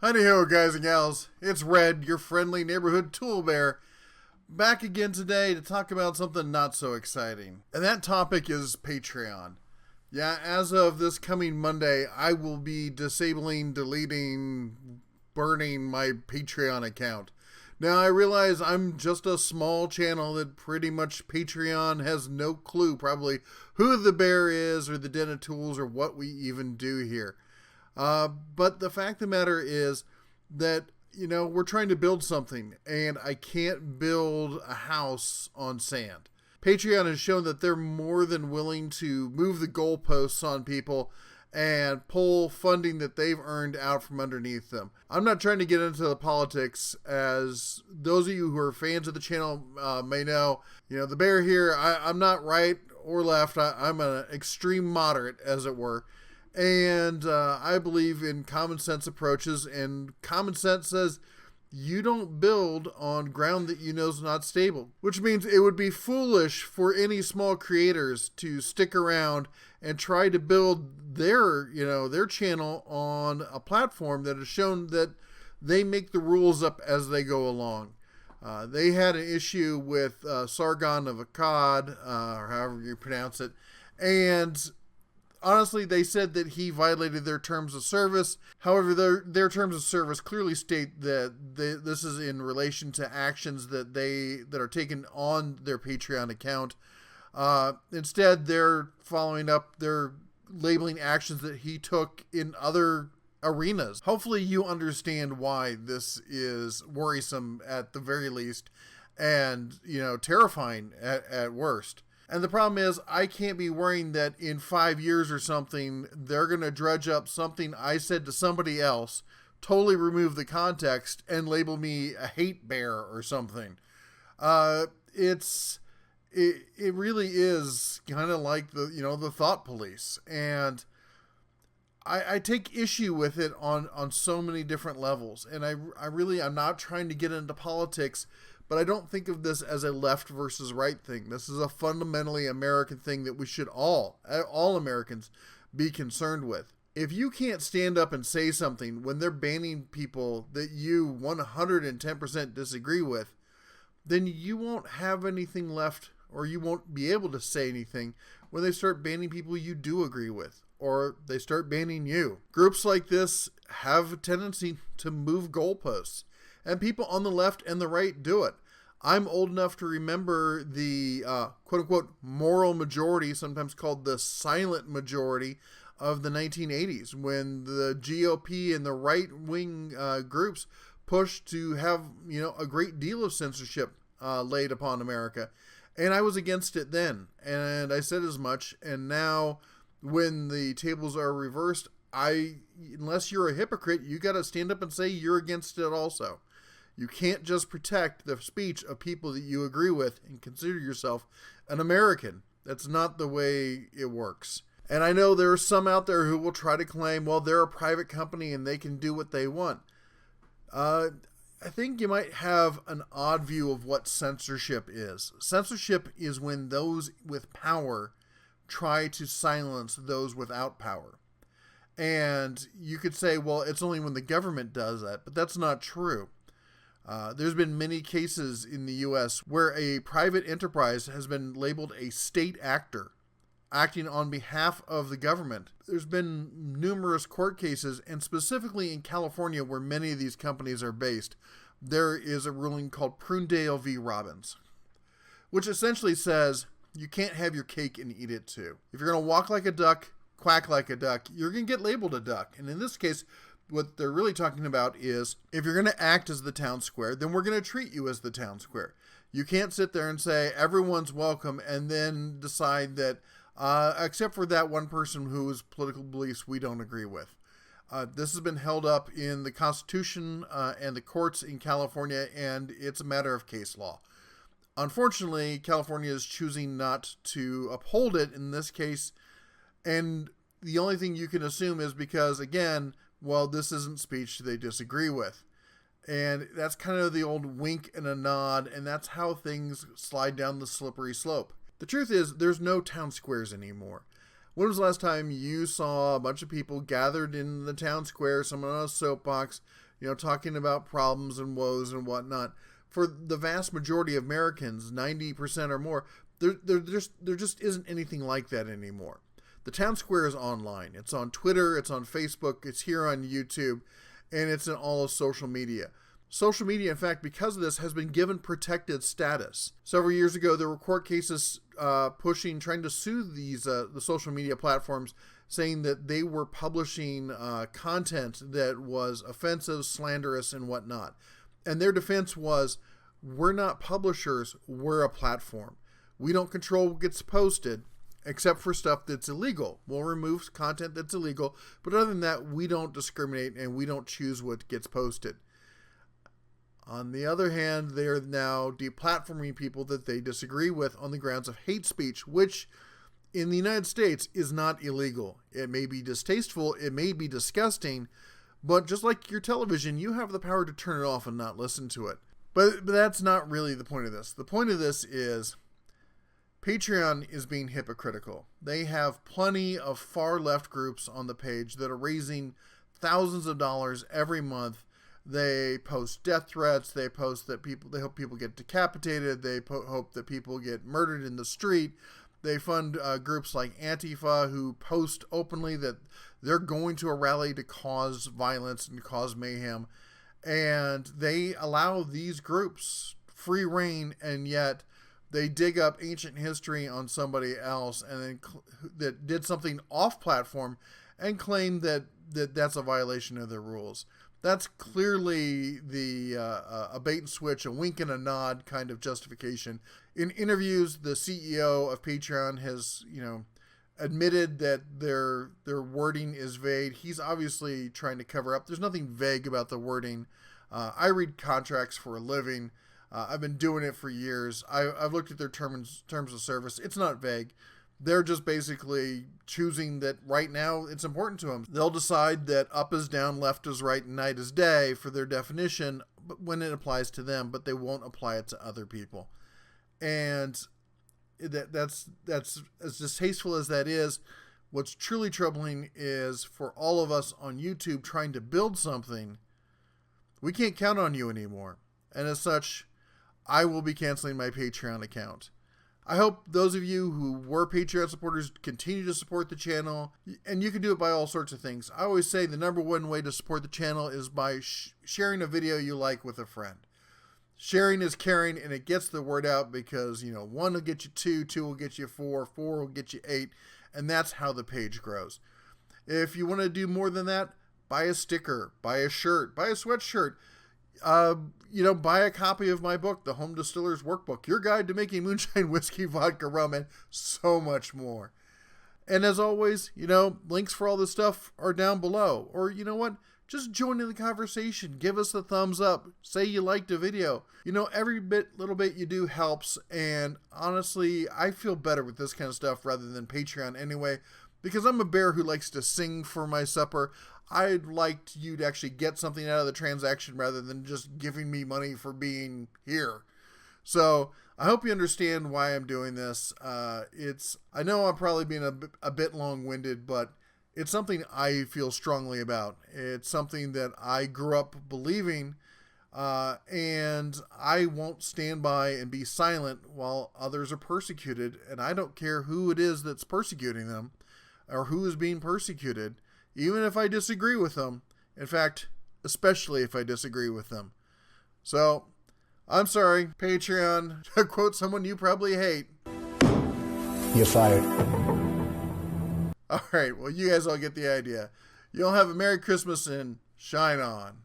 Hi-ho, guys and gals. It's Red, your friendly neighborhood tool bear, back again today to talk about something not so exciting. And that topic is Patreon. Yeah, as of this coming Monday, I will be disabling, deleting, burning my Patreon account. Now, I realize I'm just a small channel that pretty much Patreon has no clue probably who the bear is or the Den of Tools or what we even do here. But the fact of the matter is that, we're trying to build something, and I can't build a house on sand. Patreon has shown that they're more than willing to move the goalposts on people and pull funding that they've earned out from underneath them. I'm not trying to get into the politics, as those of you who are fans of the channel may know. The bear here, I'm not right or left. I'm an extreme moderate, as it were. And I believe in common sense approaches, and common sense says you don't build on ground that you know is not stable, which means it would be foolish for any small creators to stick around and try to build their channel on a platform that has shown that they make the rules up as they go along. They had an issue with Sargon of Akkad, or however you pronounce it, and honestly, they said that he violated their terms of service. However, their terms of service clearly state that this is in relation to actions that are taken on their Patreon account. Instead, they're following up, they're labeling actions that he took in other arenas. Hopefully, you understand why this is worrisome at the very least, and terrifying at worst. And the problem is, I can't be worrying that in 5 years or something, they're going to dredge up something I said to somebody else, totally remove the context, and label me a hate bear or something. It really is kind of like the thought police. And I take issue with it on so many different levels. And I'm not trying to get into politics, but I don't think of this as a left versus right thing. This is a fundamentally American thing that we should all Americans be concerned with. If you can't stand up and say something when they're banning people that you 110% disagree with, then you won't have anything left, or you won't be able to say anything when they start banning people you do agree with, or they start banning you. Groups like this have a tendency to move goalposts, and people on the left and the right do it. I'm old enough to remember the quote-unquote moral majority, sometimes called the silent majority, of the 1980s, when the GOP and the right-wing groups pushed to have a great deal of censorship laid upon America. And I was against it then, and I said as much. And now, when the tables are reversed, unless you're a hypocrite, you got to stand up and say you're against it also. You can't just protect the speech of people that you agree with and consider yourself an American. That's not the way it works. And I know there are some out there who will try to claim, well, they're a private company and they can do what they want. I think you might have an odd view of what censorship is. Censorship is when those with power try to silence those without power. And you could say, well, it's only when the government does that, but that's not true. There's been many cases in the U.S. where a private enterprise has been labeled a state actor, acting on behalf of the government. There's been numerous court cases, and specifically in California, where many of these companies are based, there is a ruling called Prundale v. Robbins, which essentially says you can't have your cake and eat it too. If you're going to walk like a duck, quack like a duck, you're going to get labeled a duck. And in this case, what they're really talking about is, if you're going to act as the town square, then we're going to treat you as the town square. You can't sit there and say everyone's welcome and then decide that, except for that one person whose political beliefs we don't agree with. This has been held up in the Constitution and the courts in California, and it's a matter of case law. Unfortunately, California is choosing not to uphold it in this case, and the only thing you can assume is because, again, well, this isn't speech they disagree with. And that's kind of the old wink and a nod, and that's how things slide down the slippery slope. The truth is, there's no town squares anymore. When was the last time you saw a bunch of people gathered in the town square, someone on a soapbox, talking about problems and woes and whatnot. For the vast majority of Americans, 90% or more, there just isn't anything like that anymore. The town square is online. It's on Twitter, it's on Facebook, it's here on YouTube, and it's in all of social media. Social media, in fact, because of this, has been given protected status. Several years ago, there were court cases trying to sue the social media platforms, saying that they were publishing content that was offensive, slanderous, and whatnot. And their defense was, we're not publishers, we're a platform. We don't control what gets posted, except for stuff that's illegal. We'll remove content that's illegal, but other than that, we don't discriminate and we don't choose what gets posted. On the other hand, they're now deplatforming people that they disagree with on the grounds of hate speech, which in the United States is not illegal. It may be distasteful, it may be disgusting, but just like your television, you have the power to turn it off and not listen to it. But that's not really the point of this. The point of this is Patreon is being hypocritical. They have plenty of far left groups on the page that are raising thousands of dollars every month. They post death threats. They post that they hope people get decapitated. They hope that people get murdered in the street. They fund groups like Antifa, who post openly that they're going to a rally to cause violence and cause mayhem. And they allow these groups free reign, and yet they dig up ancient history on somebody else and then that did something off platform and claim that that's a violation of their rules. That's clearly a bait and switch, a wink and a nod kind of justification. In interviews, the CEO of Patreon has, admitted that their wording is vague. He's obviously trying to cover up. There's nothing vague about the wording. I read contracts for a living. I've been doing it for years. I've looked at their terms of service. It's not vague. They're just basically choosing that right now it's important to them. They'll decide that up is down, left is right, and night is day for their definition when it applies to them, but they won't apply it to other people. And that's as distasteful as that is. What's truly troubling is for all of us on YouTube trying to build something, we can't count on you anymore. And as such, I will be canceling my Patreon account. I hope those of you who were Patreon supporters continue to support the channel, and you can do it by all sorts of things. I always say the number one way to support the channel is by sharing a video you like with a friend. Sharing is caring, and it gets the word out because, 1 will get you 2, 2 will get you 4, 4 will get you 8, and that's how the page grows. If you want to do more than that, buy a sticker, buy a shirt, buy a sweatshirt. Buy a copy of my book, The Home Distiller's Workbook, your guide to making moonshine, whiskey, vodka, rum, and so much more. And as always, links for all this stuff are down below. Or you know what? Just join in the conversation. Give us a thumbs up. Say you liked the video. Every little bit you do helps. And honestly, I feel better with this kind of stuff rather than Patreon anyway, because I'm a bear who likes to sing for my supper. I'd like you to actually get something out of the transaction rather than just giving me money for being here. So I hope you understand why I'm doing this. I know I'm probably being a bit long-winded, but it's something I feel strongly about. It's something that I grew up believing, and I won't stand by and be silent while others are persecuted. And I don't care who it is that's persecuting them or who is being persecuted. Even if I disagree with them. In fact, especially if I disagree with them. So, I'm sorry, Patreon, to quote someone you probably hate. You're fired. Alright, well, you guys all get the idea. You'll have a Merry Christmas and shine on.